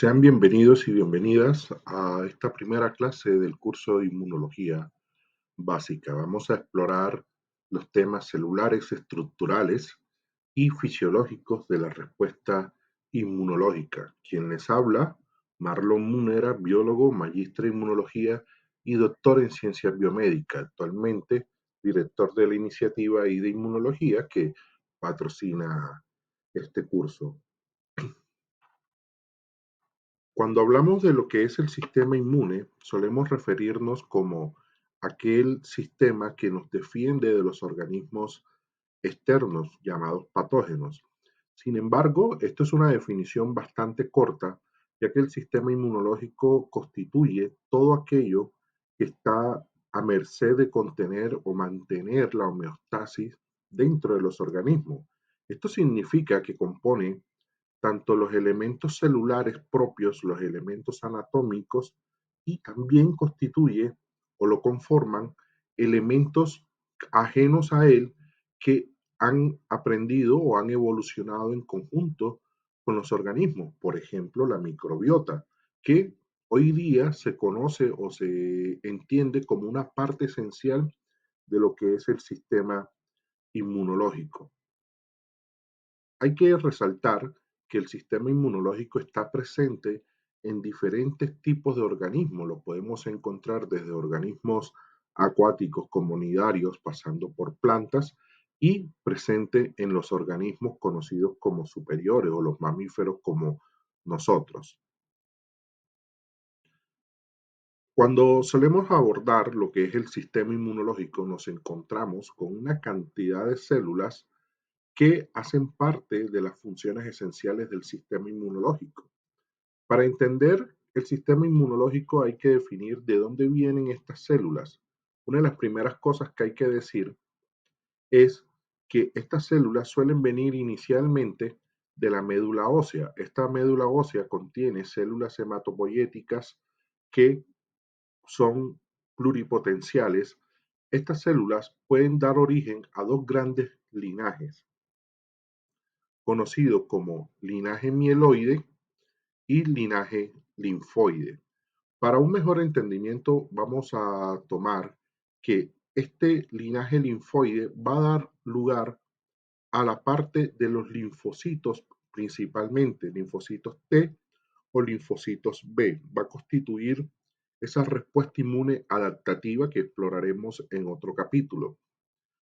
Sean bienvenidos y bienvenidas a esta primera clase del curso de Inmunología Básica. Vamos a explorar los temas celulares, estructurales y fisiológicos de la respuesta inmunológica. Quien les habla, Marlon Munera, biólogo, magíster en inmunología y doctor en ciencias biomédicas, actualmente director de la iniciativa y de inmunología que patrocina este curso. Cuando hablamos de lo que es el sistema inmune, solemos referirnos como aquel sistema que nos defiende de los organismos externos llamados patógenos. Sin embargo, esto es una definición bastante corta, ya que el sistema inmunológico constituye todo aquello que está a merced de contener o mantener la homeostasis dentro de los organismos. Esto significa que compone tanto los elementos celulares propios, los elementos anatómicos, y también constituye o lo conforman elementos ajenos a él que han aprendido o han evolucionado en conjunto con los organismos. Por ejemplo, la microbiota, que hoy día se conoce o se entiende como una parte esencial de lo que es el sistema inmunológico. Hay que resaltar que el sistema inmunológico está presente en diferentes tipos de organismos. Lo podemos encontrar desde organismos acuáticos comunitarios, pasando por plantas, y presente en los organismos conocidos como superiores o los mamíferos como nosotros. Cuando solemos abordar lo que es el sistema inmunológico, nos encontramos con una cantidad de células que hacen parte de las funciones esenciales del sistema inmunológico. Para entender el sistema inmunológico hay que definir de dónde vienen estas células. Una de las primeras cosas que hay que decir es que estas células suelen venir inicialmente de la médula ósea. Esta médula ósea contiene células hematopoyéticas que son pluripotenciales. Estas células pueden dar origen a dos grandes linajes, conocido como linaje mieloide y linaje linfoide. Para un mejor entendimiento, vamos a tomar que este linaje linfoide va a dar lugar a la parte de los linfocitos, principalmente linfocitos T o linfocitos B. Va a constituir esa respuesta inmune adaptativa que exploraremos en otro capítulo.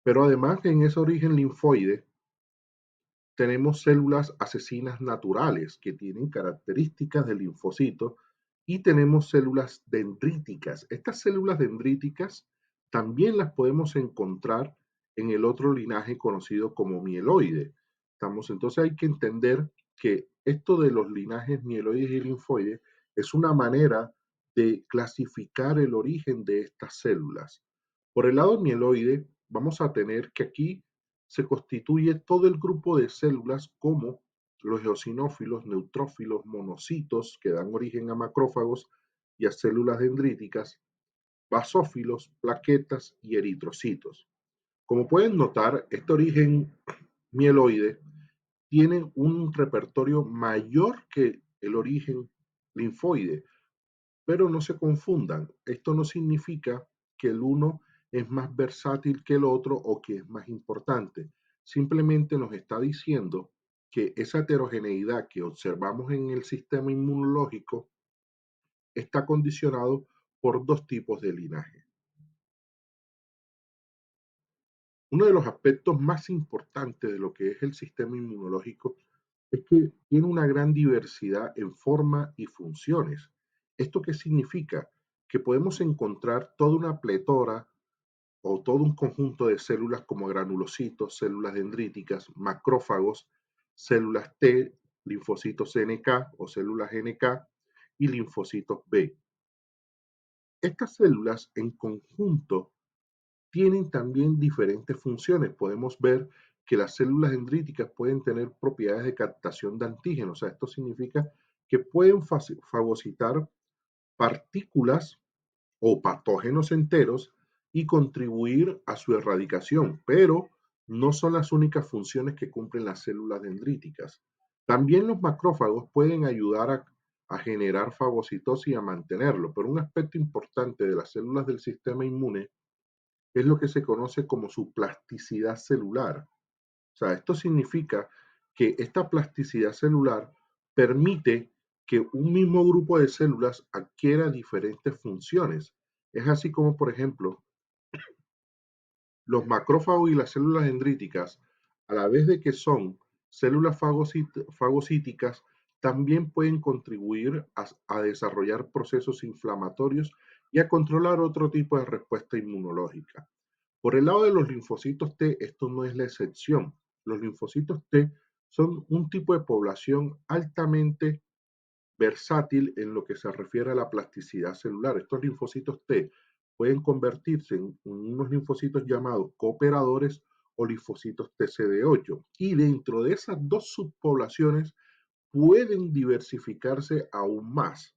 Pero además, en ese origen linfoide, tenemos células asesinas naturales que tienen características de linfocitos y tenemos células dendríticas. Estas células dendríticas también las podemos encontrar en el otro linaje conocido como mieloide. Entonces hay que entender que esto de los linajes mieloides y linfoides es una manera de clasificar el origen de estas células. Por el lado mieloide, vamos a tener que aquí se constituye todo el grupo de células como los eosinófilos, neutrófilos, monocitos, que dan origen a macrófagos y a células dendríticas, basófilos, plaquetas y eritrocitos. Como pueden notar, este origen mieloide tiene un repertorio mayor que el origen linfoide, pero no se confundan, esto no significa que el uno es más versátil que el otro o que es más importante. Simplemente nos está diciendo que esa heterogeneidad que observamos en el sistema inmunológico está condicionado por dos tipos de linaje. Uno de los aspectos más importantes de lo que es el sistema inmunológico es que tiene una gran diversidad en forma y funciones. ¿Esto qué significa? Que podemos encontrar toda una pletora o todo un conjunto de células como granulocitos, células dendríticas, macrófagos, células T, linfocitos NK o células NK y linfocitos B. Estas células en conjunto tienen también diferentes funciones. Podemos ver que las células dendríticas pueden tener propiedades de captación de antígenos. O sea, esto significa que pueden fagocitar partículas o patógenos enteros y contribuir a su erradicación, pero no son las únicas funciones que cumplen las células dendríticas. También los macrófagos pueden ayudar a generar fagocitosis y a mantenerlo. Pero un aspecto importante de las células del sistema inmune es lo que se conoce como su plasticidad celular. O sea, esto significa que esta plasticidad celular permite que un mismo grupo de células adquiera diferentes funciones. Es así como, por ejemplo, los macrófagos y las células dendríticas, a la vez de que son células fagocíticas, también pueden contribuir a desarrollar procesos inflamatorios y a controlar otro tipo de respuesta inmunológica. Por el lado de los linfocitos T, esto no es la excepción. Los linfocitos T son un tipo de población altamente versátil en lo que se refiere a la plasticidad celular. Estos linfocitos T pueden convertirse en unos linfocitos llamados cooperadores o linfocitos TCD8. Y dentro de esas dos subpoblaciones pueden diversificarse aún más.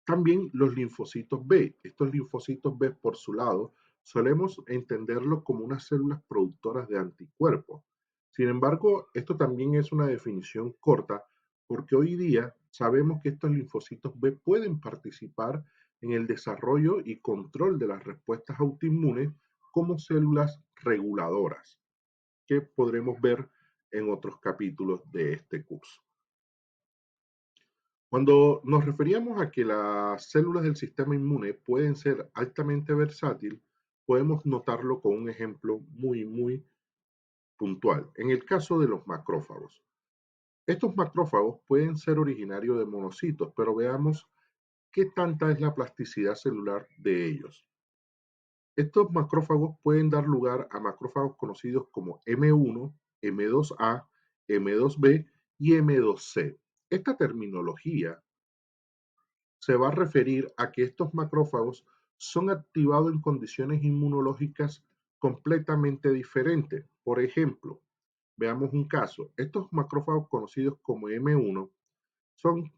También los linfocitos B. Estos linfocitos B, por su lado, solemos entenderlo como unas células productoras de anticuerpos. Sin embargo, esto también es una definición corta porque hoy día sabemos que estos linfocitos B pueden participar en el desarrollo y control de las respuestas autoinmunes como células reguladoras, que podremos ver en otros capítulos de este curso. Cuando nos referíamos a que las células del sistema inmune pueden ser altamente versátil, podemos notarlo con un ejemplo muy puntual. En el caso de los macrófagos. Estos macrófagos pueden ser originarios de monocitos, pero veamos qué tanta es la plasticidad celular de ellos. Estos macrófagos pueden dar lugar a macrófagos conocidos como M1, M2A, M2B y M2C. Esta terminología se va a referir a que estos macrófagos son activados en condiciones inmunológicas completamente diferentes. Por ejemplo, veamos un caso. Estos macrófagos conocidos como M1 son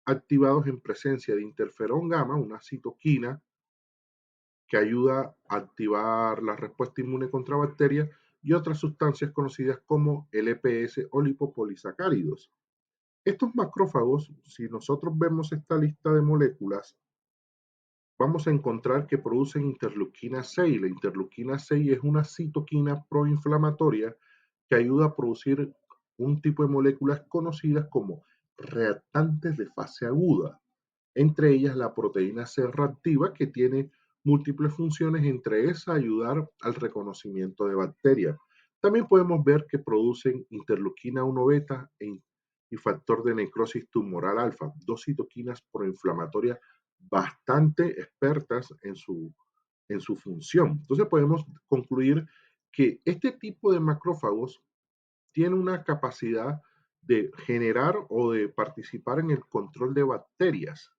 activados en presencia de interferón gamma, una citoquina que ayuda a activar la respuesta inmune contra bacterias y otras sustancias conocidas como LPS o lipopolisacáridos. Estos macrófagos, si nosotros vemos esta lista de moléculas, vamos a encontrar que producen interleuquina 6. La interleuquina 6 es una citoquina proinflamatoria que ayuda a producir un tipo de moléculas conocidas como reactantes de fase aguda, entre ellas la proteína C reactiva que tiene múltiples funciones, entre esas ayudar al reconocimiento de bacterias. También podemos ver que producen interleuquina 1 beta y factor de necrosis tumoral alfa, dos citoquinas proinflamatorias bastante expertas en su función. Entonces podemos concluir que este tipo de macrófagos tiene una capacidad de generar o de participar en el control de bacterias,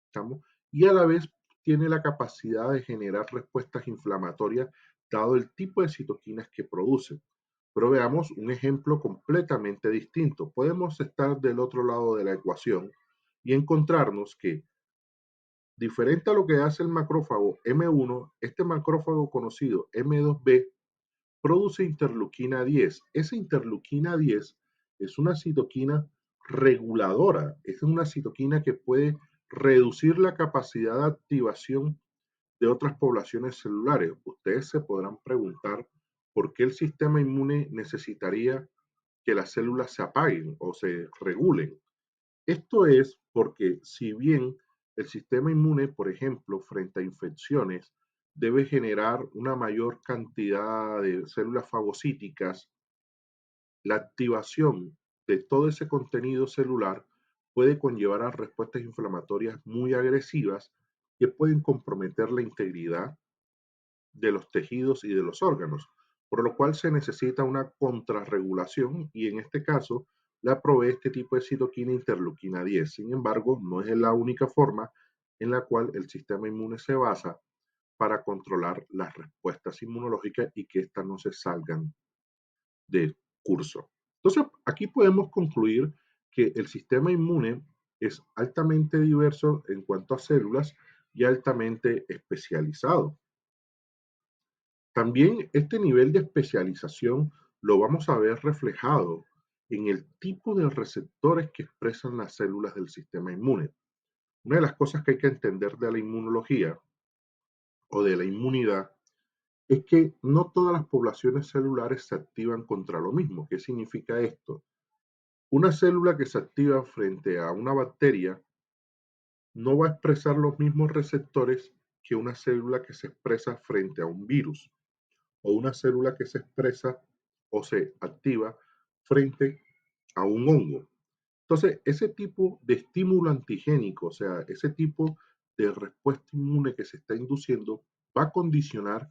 ¿estamos? Y a la vez tiene la capacidad de generar respuestas inflamatorias dado el tipo de citoquinas que producen. Pero veamos un ejemplo completamente distinto. Podemos estar del otro lado de la ecuación y encontrarnos que diferente a lo que hace el macrófago M1, este macrófago conocido M2B produce interleuquina 10. Esa interleuquina 10 es una citoquina reguladora, es una citoquina que puede reducir la capacidad de activación de otras poblaciones celulares. Ustedes se podrán preguntar por qué el sistema inmune necesitaría que las células se apaguen o se regulen. Esto es porque si bien el sistema inmune, por ejemplo, frente a infecciones, debe generar una mayor cantidad de células fagocíticas, la activación de todo ese contenido celular puede conllevar a respuestas inflamatorias muy agresivas que pueden comprometer la integridad de los tejidos y de los órganos, por lo cual se necesita una contrarregulación y en este caso la provee este tipo de citoquina interleuquina 10. Sin embargo, no es la única forma en la cual el sistema inmune se basa para controlar las respuestas inmunológicas y que éstas no se salgan de curso. Entonces, aquí podemos concluir que el sistema inmune es altamente diverso en cuanto a células y altamente especializado. También este nivel de especialización lo vamos a ver reflejado en el tipo de receptores que expresan las células del sistema inmune. Una de las cosas que hay que entender de la inmunología o de la inmunidad es que no todas las poblaciones celulares se activan contra lo mismo. ¿Qué significa esto? Una célula que se activa frente a una bacteria no va a expresar los mismos receptores que una célula que se expresa frente a un virus o una célula que se expresa o se activa frente a un hongo. Entonces, ese tipo de estímulo antigénico, o sea, ese tipo de respuesta inmune que se está induciendo, va a condicionar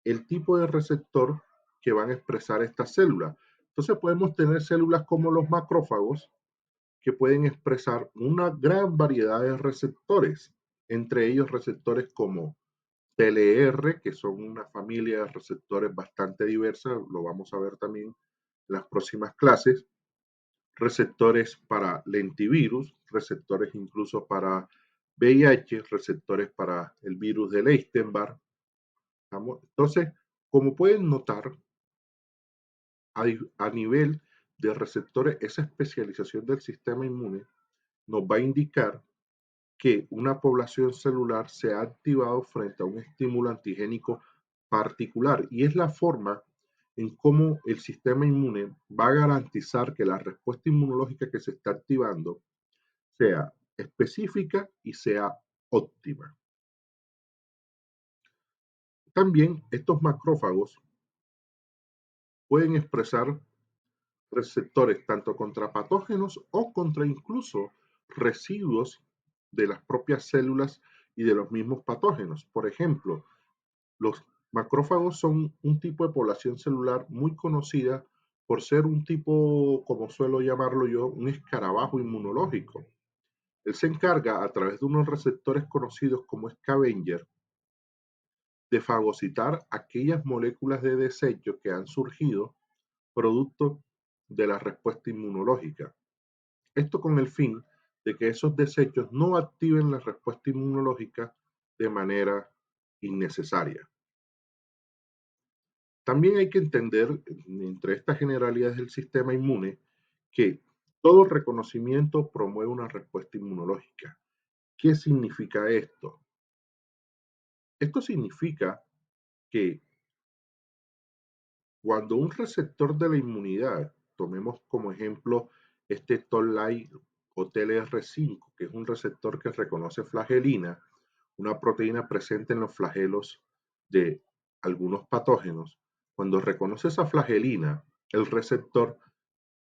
el tipo de receptor que van a expresar estas células. Entonces, podemos tener células como los macrófagos que pueden expresar una gran variedad de receptores, entre ellos receptores como TLR, que son una familia de receptores bastante diversa, lo vamos a ver también en las próximas clases, receptores para lentivirus, receptores incluso para VIH, receptores para el virus de Epstein-Barr. Entonces, como pueden notar, a nivel de receptores, esa especialización del sistema inmune nos va a indicar que una población celular se ha activado frente a un estímulo antigénico particular y es la forma en cómo el sistema inmune va a garantizar que la respuesta inmunológica que se está activando sea específica y sea óptima. También estos macrófagos pueden expresar receptores tanto contra patógenos o contra incluso residuos de las propias células y de los mismos patógenos. Por ejemplo, los macrófagos son un tipo de población celular muy conocida por ser un tipo, como suelo llamarlo yo, un escarabajo inmunológico. Él se encarga, a través de unos receptores conocidos como scavenger, de fagocitar aquellas moléculas de desecho que han surgido producto de la respuesta inmunológica. Esto con el fin de que esos desechos no activen la respuesta inmunológica de manera innecesaria. También hay que entender, entre estas generalidades del sistema inmune, que todo reconocimiento promueve una respuesta inmunológica. ¿Qué significa esto? Esto significa que cuando un receptor de la inmunidad, tomemos como ejemplo este Toll-like o TLR5, que es un receptor que reconoce flagelina, una proteína presente en los flagelos de algunos patógenos, cuando reconoce esa flagelina, el receptor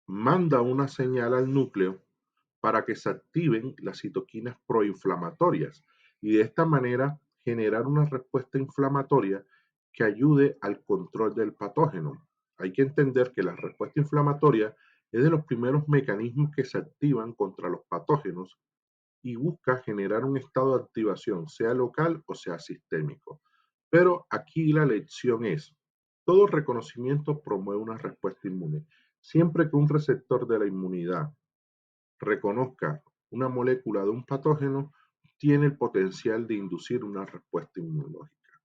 manda una señal al núcleo para que se activen las citoquinas proinflamatorias y de esta manera generar una respuesta inflamatoria que ayude al control del patógeno. Hay que entender que la respuesta inflamatoria es de los primeros mecanismos que se activan contra los patógenos y busca generar un estado de activación, sea local o sea sistémico. Pero aquí la lección es, todo reconocimiento promueve una respuesta inmune. Siempre que un receptor de la inmunidad reconozca una molécula de un patógeno, tiene el potencial de inducir una respuesta inmunológica.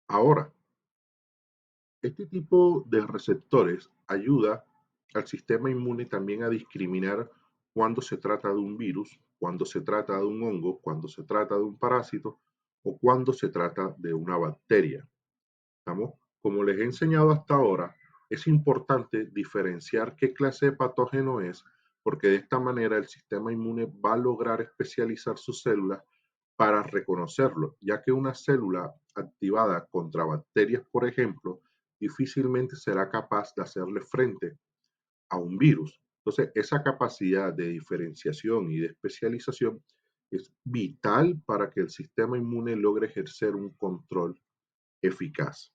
Ahora, este tipo de receptores ayuda al sistema inmune también a discriminar cuando se trata de un virus, cuando se trata de un hongo, cuando se trata de un parásito o cuando se trata de una bacteria. ¿Estamos? Como les he enseñado hasta ahora, es importante diferenciar qué clase de patógeno es, porque de esta manera el sistema inmune va a lograr especializar sus células para reconocerlo, ya que una célula activada contra bacterias, por ejemplo, difícilmente será capaz de hacerle frente a un virus. Entonces, esa capacidad de diferenciación y de especialización es vital para que el sistema inmune logre ejercer un control eficaz.